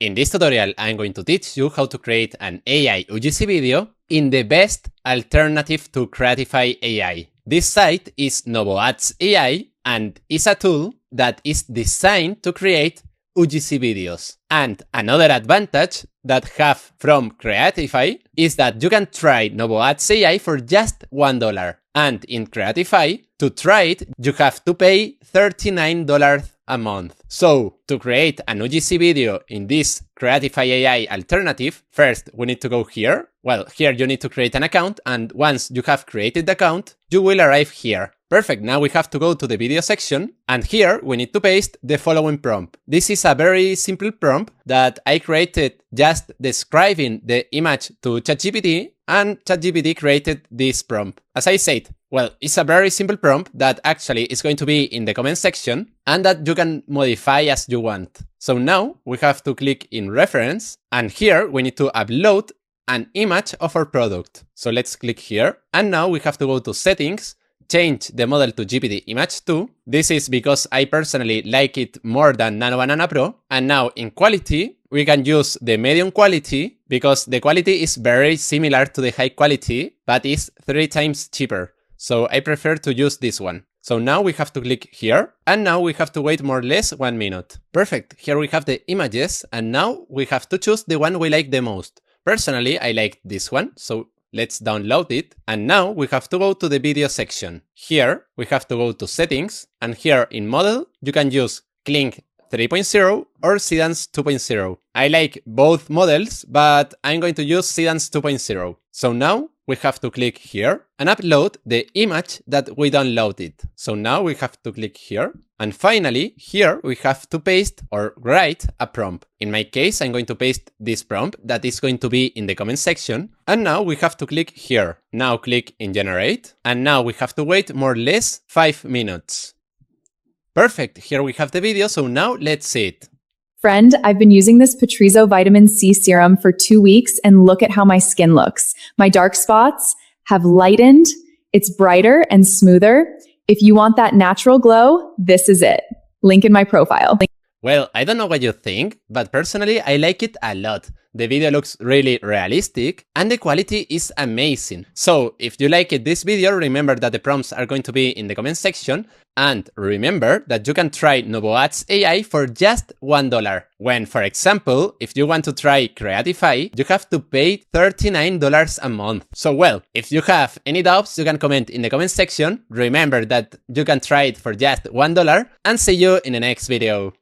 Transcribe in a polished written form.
In this tutorial, I'm going to teach you how to create an AI UGC video in the best alternative to Creatify AI. This site is novoads.ai and is a tool that is designed to create UGC videos. And another advantage that have from Creatify is that you can try novoads.ai for just $1. And in Creatify, to try it, you have to pay $39 a month. So, to create an UGC video in this Creatify AI alternative, first we need to go here. Well, here you need to create an account, and once you have created the account, you will arrive here. Perfect, now we have to go to the video section, and here we need to paste the following prompt. This is a very simple prompt that I created just describing the image to ChatGPT, and ChatGPT created this prompt. As I said, well, it's a very simple prompt that actually is going to be in the comment section and that you can modify as you want. So now we have to click in reference, and here we need to upload an image of our product. So let's click here, and now we have to go to settings, change the model to GPT-Image 2. This is because I personally like it more than Nano Banana Pro. And now in quality, we can use the medium quality because the quality is very similar to the high quality, but is 3 times cheaper. So I prefer to use this one. So now we have to click here, and now we have to wait more or less 1 minute. Perfect, here we have the images, and now we have to choose the one we like the most. Personally, I like this one, so let's download it. And now we have to go to the video section. Here we have to go to settings, and here in model, you can use Kling 3.0 or Seedance 2.0. I like both models, but I'm going to use Seedance 2.0. So now we have to click here and upload the image that we downloaded. So now we have to click here. And finally, here we have to paste or write a prompt. In my case, I'm going to paste this prompt that is going to be in the comment section. And now we have to click here. Now click in generate. And now we have to wait more or less 5 minutes. Perfect, here we have the video, so now let's see it. Friend, I've been using this Patrizo Vitamin C Serum for 2 weeks, and look at how my skin looks. My dark spots have lightened, it's brighter and smoother. If you want that natural glow, this is it. Link in my profile. Well, I don't know what you think, but personally I like it a lot. The video looks really realistic and the quality is amazing. So if you liked this video, remember that the prompts are going to be in the comment section, and remember that you can try novoads.ai for just $1. When, for example, if you want to try Creatify, you have to pay $39 a month. So well, if you have any doubts, you can comment in the comment section. Remember that you can try it for just $1, and see you in the next video.